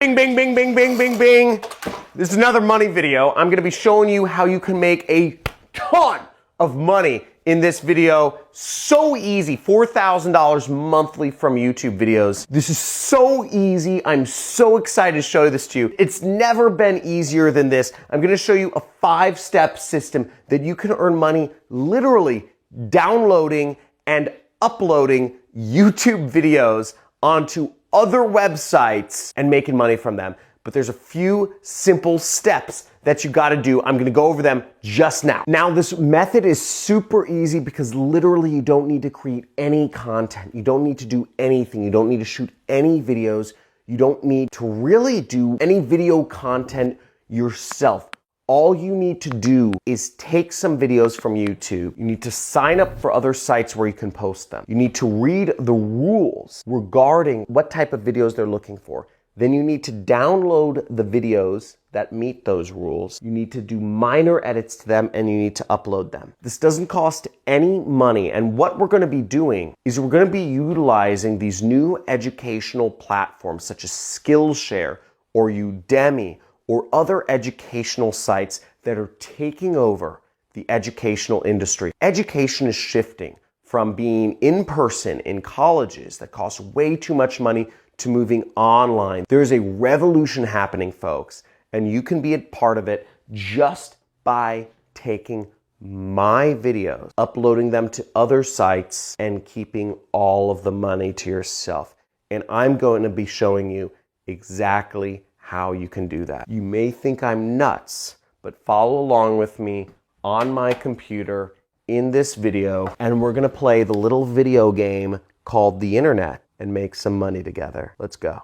Bing, bing, bing, bing, bing, bing, bing. This is another money video. I'm gonna be showing you how you can make a ton of money in this video. So easy, $4,000 monthly from YouTube videos. This is so easy. I'm so excited to show this to you. It's never been easier than this. I'm gonna show you a 5-step system that you can earn money literally downloading and uploading YouTube videos onto other websites and making money from them. But there's a few simple steps that you gotta do. I'm gonna go over them just now. Now, this method is super easy because literally you don't need to create any content. You don't need to do anything. You don't need to shoot any videos. You don't need to really do any video content yourself. All you need to do is take some videos from YouTube. You need to sign up for other sites where you can post them. You need to read the rules regarding what type of videos they're looking for. Then you need to download the videos that meet those rules. You need to do minor edits to them and you need to upload them. This doesn't cost any money. And what we're gonna be doing is we're gonna be utilizing these new educational platforms such as Skillshare or Udemy or other educational sites that are taking over the educational industry. Education is shifting from being in person in colleges that cost way too much money to moving online. There's a revolution happening, folks, and you can be a part of it just by taking my videos, uploading them to other sites, and keeping all of the money to yourself. And I'm going to be showing you exactly how you can do that. You may think I'm nuts, but follow along with me on my computer in this video, and we're gonna play the little video game called the internet and make some money together. Let's go.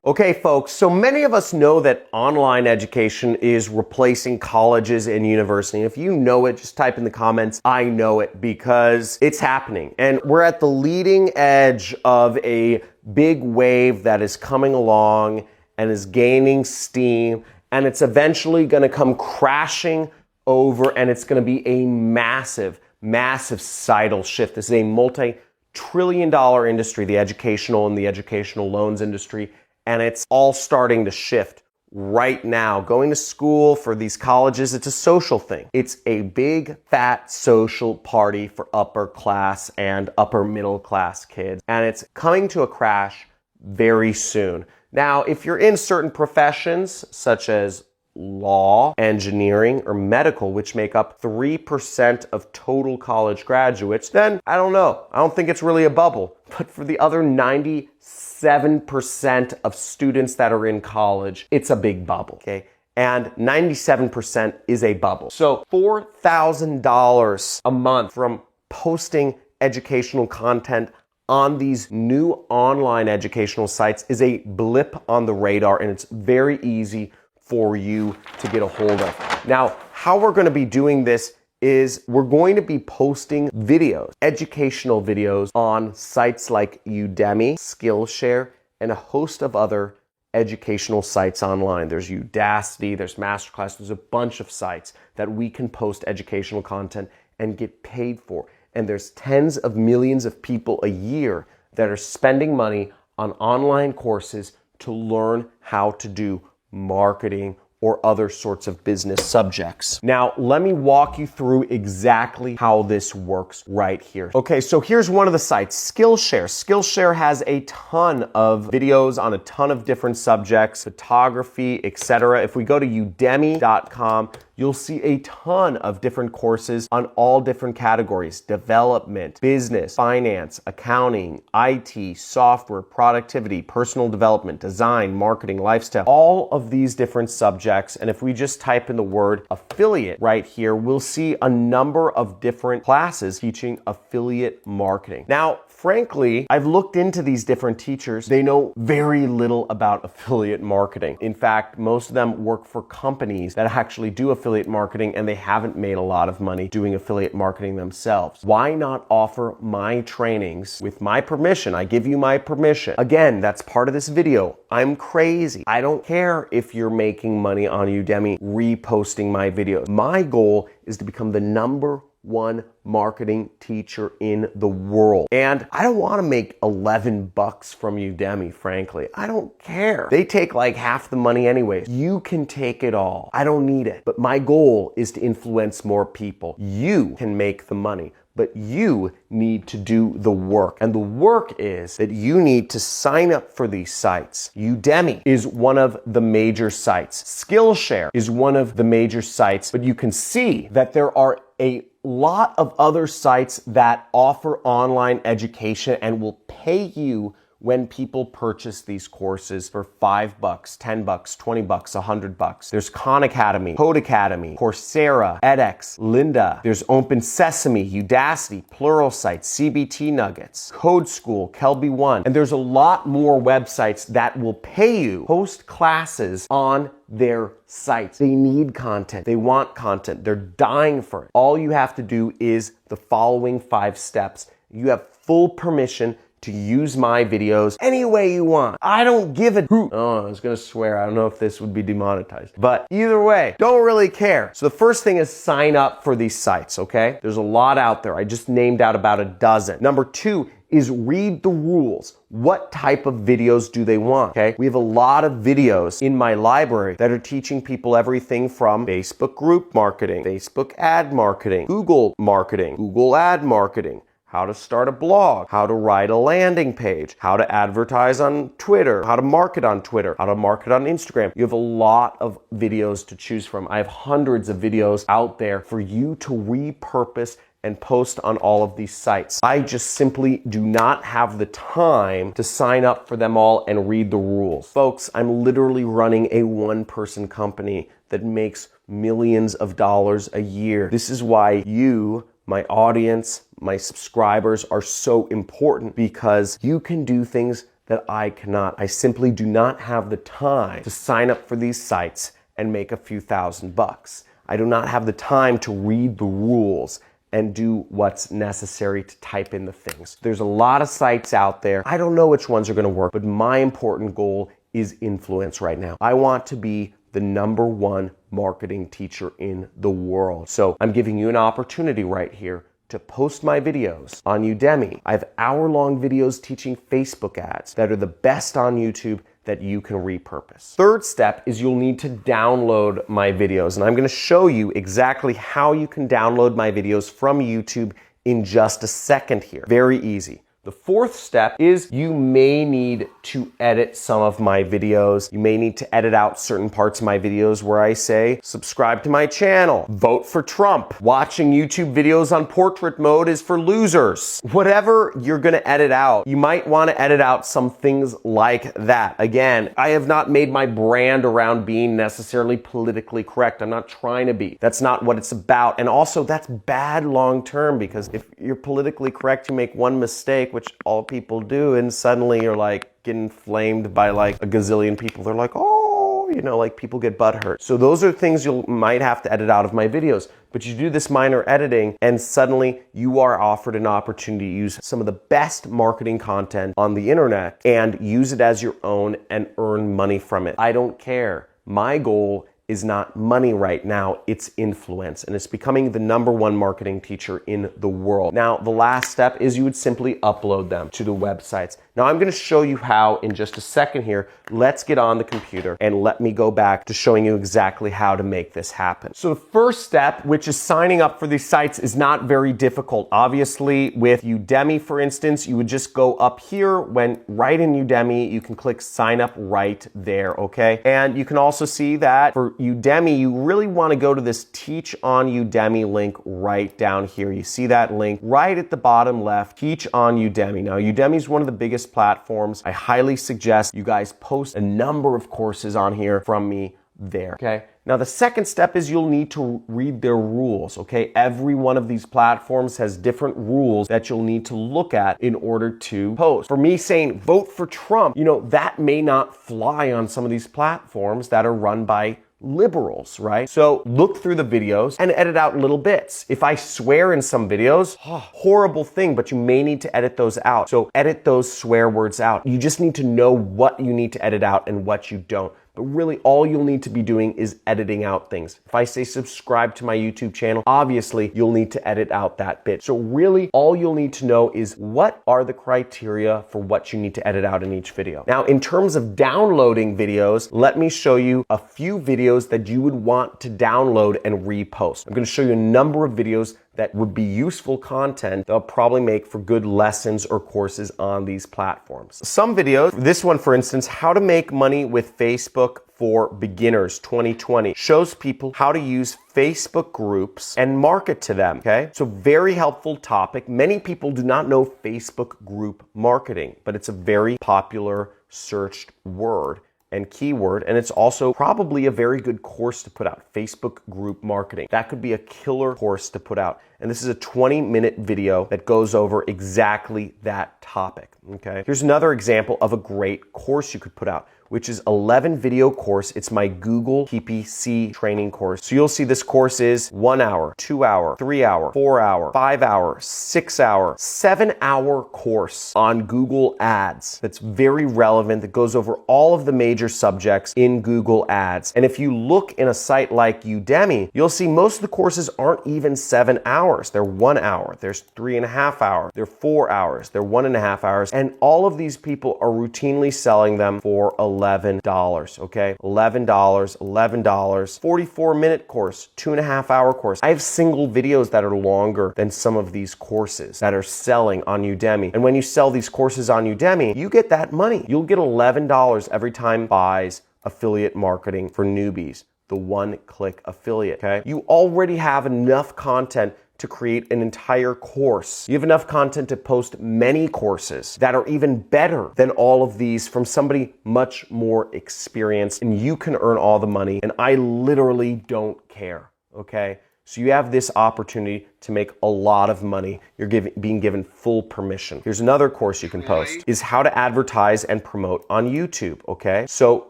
Okay, folks, so many of us know that online education is replacing colleges and university. If you know it, just type in the comments, I know it, because it's happening. And we're at the leading edge of a big wave that is coming along and is gaining steam, and it's eventually gonna come crashing over, and it's gonna be a massive, massive societal shift. This is a multi-trillion-dollar industry, the educational and the educational loans industry. And it's all starting to shift right now. Going to school for these colleges, it's a social thing. It's a big, fat social party for upper class and upper middle class kids. And it's coming to a crash very soon. Now, if you're in certain professions, such as law, engineering, or medical, which make up 3% of total college graduates, then I don't know. I don't think it's really a bubble. But for the other 97% of students that are in college, it's a big bubble, okay? And 97% is a bubble. So $4,000 a month from posting educational content on these new online educational sites is a blip on the radar, and it's very easy for you to get a hold of. Now, how we're gonna be doing this is we're going to be posting videos, educational videos, on sites like Udemy, Skillshare, and a host of other educational sites online. There's Udacity, there's Masterclass, there's a bunch of sites that we can post educational content and get paid for. And there's tens of millions of people a year that are spending money on online courses to learn how to do marketing or other sorts of business subjects. Now, let me walk you through exactly how this works right here. Okay, so here's one of the sites, Skillshare. Skillshare has a ton of videos on a ton of different subjects, photography, etc. If we go to udemy.com, you'll see a ton of different courses on all different categories: development, business, finance, accounting, IT, software, productivity, personal development, design, marketing, lifestyle, all of these different subjects. And if we just type in the word affiliate right here, we'll see a number of different classes teaching affiliate marketing. Now, frankly, I've looked into these different teachers. They know very little about affiliate marketing. In fact, most of them work for companies that actually do affiliate marketing, and they haven't made a lot of money doing affiliate marketing themselves. Why not offer my trainings with my permission? I give you my permission. Again, that's part of this video. I'm crazy. I don't care if you're making money on Udemy reposting my videos. My goal is to become the number one marketing teacher in the world. And I don't want to make $11 from Udemy, frankly. I don't care. They take like half the money anyways. You can take it all. I don't need it. But my goal is to influence more people. You can make the money, but you need to do the work. And the work is that you need to sign up for these sites. Udemy is one of the major sites. Skillshare is one of the major sites, but you can see that there are a lot of other sites that offer online education and will pay you when people purchase these courses for $5, $10, $20, $100. There's Khan Academy, Code Academy, Coursera, edX, Lynda. There's Open Sesame, Udacity, Pluralsight, CBT Nuggets, Code School, Kelby One. And there's a lot more websites that will pay you host classes on their sites. They need content. They want content. They're dying for it. All you have to do is the following 5 steps. You have full permission to use my videos any way you want. I don't give a hoot. Oh, I was gonna swear. I don't know if this would be demonetized. But either way, don't really care. So the first thing is sign up for these sites, okay? There's a lot out there. I just named out about a dozen. Number 2 is read the rules. What type of videos do they want, okay? We have a lot of videos in my library that are teaching people everything from Facebook group marketing, Facebook ad marketing, Google marketing, Google ad marketing, how to start a blog, how to write a landing page, how to advertise on Twitter, how to market on Twitter, how to market on Instagram. You have a lot of videos to choose from. I have hundreds of videos out there for you to repurpose and post on all of these sites. I just simply do not have the time to sign up for them all and read the rules. Folks, I'm literally running a one-person company that makes millions of dollars a year. This is why you, my audience, my subscribers are so important, because you can do things that I cannot. I simply do not have the time to sign up for these sites and make a few $1,000s. I do not have the time to read the rules and do what's necessary to type in the things. There's a lot of sites out there. I don't know which ones are gonna work, but my important goal is influence right now. I want to be the #1 marketing teacher in the world. So I'm giving you an opportunity right here to post my videos on Udemy. I have hour-long videos teaching Facebook ads that are the best on YouTube that you can repurpose. Third step is you'll need to download my videos, and I'm gonna show you exactly how you can download my videos from YouTube in just a second here. Very easy. The fourth step is you may need to edit some of my videos. You may need to edit out certain parts of my videos where I say, subscribe to my channel, vote for Trump, watching YouTube videos on portrait mode is for losers. Whatever you're gonna edit out, you might wanna edit out some things like that. Again, I have not made my brand around being necessarily politically correct. I'm not trying to be. That's not what it's about. And also, that's bad long term, because if you're politically correct, you make one mistake, which all people do, and suddenly you're like getting flamed by like a gazillion people. They're like, oh, you know, like people get butthurt. So those are things you might have to edit out of my videos. But you do this minor editing and suddenly you are offered an opportunity to use some of the best marketing content on the internet and use it as your own and earn money from it. I don't care. My goal is not money right now, it's influence. And it's becoming the #1 marketing teacher in the world. Now, the last step is you would simply upload them to the websites. Now, I'm gonna show you how in just a second here. Let's get on the computer and let me go back to showing you exactly how to make this happen. So the first step, which is signing up for these sites, is not very difficult. Obviously, with Udemy, for instance, you would just go up here when right in Udemy, you can click sign up right there, okay? And you can also see that for Udemy, you really want to go to this Teach on Udemy link right down here. You see that link right at the bottom left, Teach on Udemy. Now, Udemy is one of the biggest platforms. I highly suggest you guys post a number of courses on here from me there, okay? Now, the second step is you'll need to read their rules, okay? Every one of these platforms has different rules that you'll need to look at in order to post. For me saying vote for Trump, you know, that may not fly on some of these platforms that are run by liberals, right? So look through the videos and edit out little bits. If I swear in some videos, horrible thing, but you may need to edit those out. So edit those swear words out. You just need to know what you need to edit out and what you don't. But really, all you'll need to be doing is editing out things. If I say subscribe to my YouTube channel, obviously you'll need to edit out that bit. So really, all you'll need to know is what are the criteria for what you need to edit out in each video. Now, in terms of downloading videos, let me show you a few videos that you would want to download and repost. I'm going to show you a number of videos that would be useful content that I'll probably make for good lessons or courses on these platforms. Some videos, this one for instance, how to make money with Facebook for beginners 2020, shows people how to use Facebook groups and market to them, okay? So very helpful topic. Many people do not know Facebook group marketing, but it's a very popular searched word and keyword, and it's also probably a very good course to put out, Facebook group marketing. That could be a killer course to put out. And this is a 20-minute video that goes over exactly that topic, okay? Here's another example of a great course you could put out, which is 11 video course. It's my Google PPC training course. So you'll see this course is 1 hour, 2 hour, 3 hour, 4 hour, 5 hour, 6 hour, 7 hour course on Google Ads. That's very relevant, that goes over all of the major subjects in Google Ads. And if you look in a site like Udemy, you'll see most of the courses aren't even 7 hours. They're 1 hour, there's 3.5 hours, they're 4 hours, they're 1.5 hours. And all of these people are routinely selling them for $11, okay? $11, $11, 44-minute course, 2.5 hour course. I have single videos that are longer than some of these courses that are selling on Udemy. And when you sell these courses on Udemy, you get that money. You'll get $11 every time buys affiliate marketing for newbies, the one-click affiliate, okay? You already have enough content to create an entire course. You have enough content to post many courses that are even better than all of these from somebody much more experienced, and you can earn all the money, and I literally don't care, okay? So you have this opportunity to make a lot of money. You're being given full permission. Here's another course you can post, is how to advertise and promote on YouTube, okay? So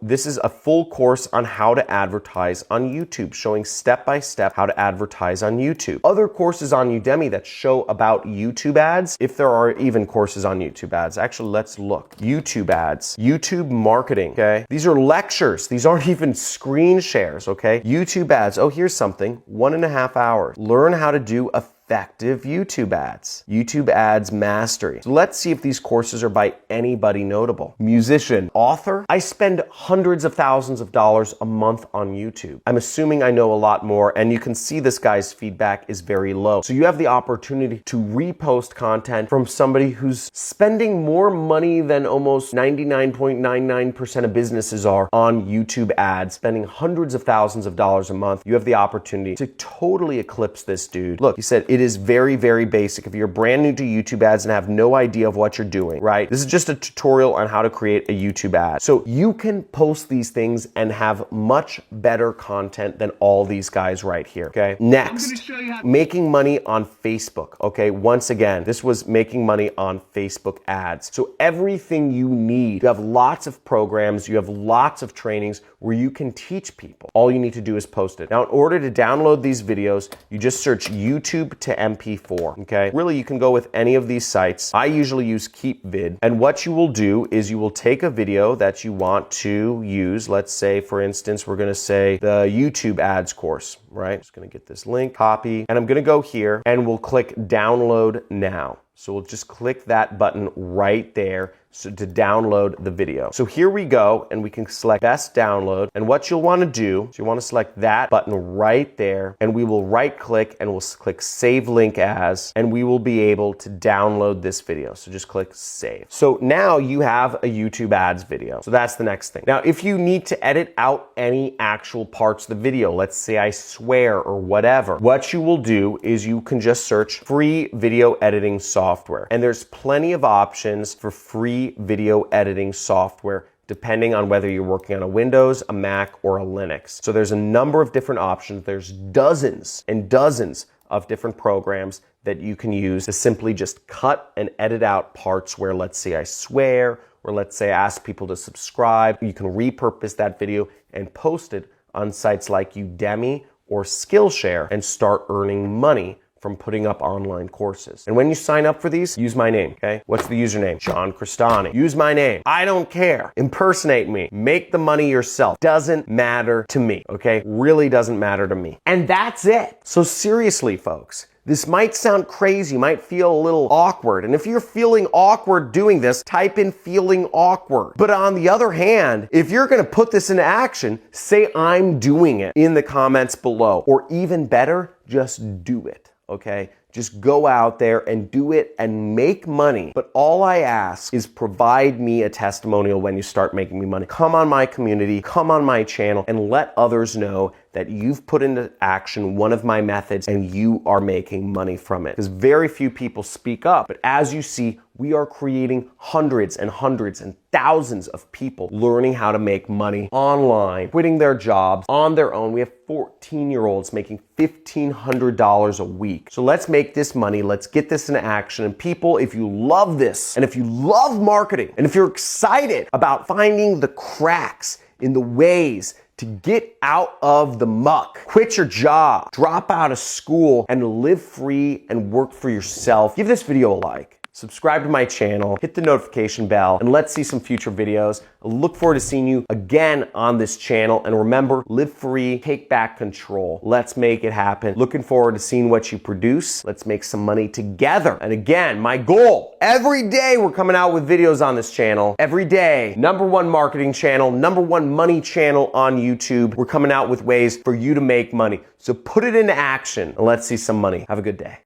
this is a full course on how to advertise on YouTube, showing step-by-step how to advertise on YouTube. Other courses on Udemy that show about YouTube ads, if there are even courses on YouTube ads. Actually, let's look. YouTube ads, YouTube marketing, okay? These are lectures. These aren't even screen shares, okay? YouTube ads, oh, here's something, 1.5 hours. Learn how to do effective YouTube ads. YouTube ads mastery. So let's see if these courses are by anybody notable. Musician, author. I spend hundreds of thousands of dollars a month on YouTube. I'm assuming I know a lot more, and you can see this guy's feedback is very low. So you have the opportunity to repost content from somebody who's spending more money than almost 99.99% of businesses are on YouTube ads, spending hundreds of thousands of dollars a month. You have the opportunity to totally eclipse this dude. Look, he said, it is very, very basic. If you're brand new to YouTube ads and have no idea of what you're doing, right? This is just a tutorial on how to create a YouTube ad. So you can post these things and have much better content than all these guys right here, okay? Next, making money on Facebook, okay? Once again, this was making money on Facebook ads. So everything you need, you have lots of programs, you have lots of trainings where you can teach people. All you need to do is post it. Now, in order to download these videos, you just search YouTube to MP4, okay? Really, you can go with any of these sites. I usually use KeepVid, and what you will do is you will take a video that you want to use. Let's say, for instance, we're gonna say the YouTube ads course, right? Just gonna get this link, copy, and I'm gonna go here, and we'll click download now. So we'll just click that button right there to download the video. So here we go, and we can select best download. And what you'll want to do is you want to select that button right there, and we will right click and we'll click save link as, and we will be able to download this video. So just click save. So now you have a YouTube ads video. So that's the next thing. Now, if you need to edit out any actual parts of the video, let's say I swear or whatever, what you will do is you can just search free video editing software. And there's plenty of options for free video editing software depending on whether you're working on a Windows, a Mac, or a Linux. So there's a number of different options. There's dozens and dozens of different programs that you can use to simply just cut and edit out parts where, let's say I swear, or let's say I ask people to subscribe. You can repurpose that video and post it on sites like Udemy or Skillshare and start earning money from putting up online courses. And when you sign up for these, use my name, okay? What's the username? John Crestani. Use my name. I don't care. Impersonate me. Make the money yourself. Doesn't matter to me, okay? Really doesn't matter to me. And that's it. So seriously, folks, this might sound crazy, might feel a little awkward. And if you're feeling awkward doing this, type in feeling awkward. But on the other hand, if you're gonna put this into action, say I'm doing it in the comments below. Or even better, just do it, okay? Just go out there and do it and make money. But all I ask is provide me a testimonial when you start making me money. Come on my community, come on my channel, and let others know that you've put into action one of my methods and you are making money from it. Because very few people speak up. But as you see, we are creating hundreds and thousands of people learning how to make money online, quitting their jobs on their own. We have 14-year-olds making $1,500 a week. So let's make this money. Let's get this into action. And people, if you love this, and if you love marketing, and if you're excited about finding the cracks in the ways to get out of the muck, quit your job, drop out of school, and live free and work for yourself, give this video a like. Subscribe to my channel, hit the notification bell, and let's see some future videos. I look forward to seeing you again on this channel. And remember, live free, take back control. Let's make it happen. Looking forward to seeing what you produce. Let's make some money together. And again, my goal, every day we're coming out with videos on this channel. Every day, #1 marketing channel, #1 money channel on YouTube. We're coming out with ways for you to make money. So put it into action and let's see some money. Have a good day.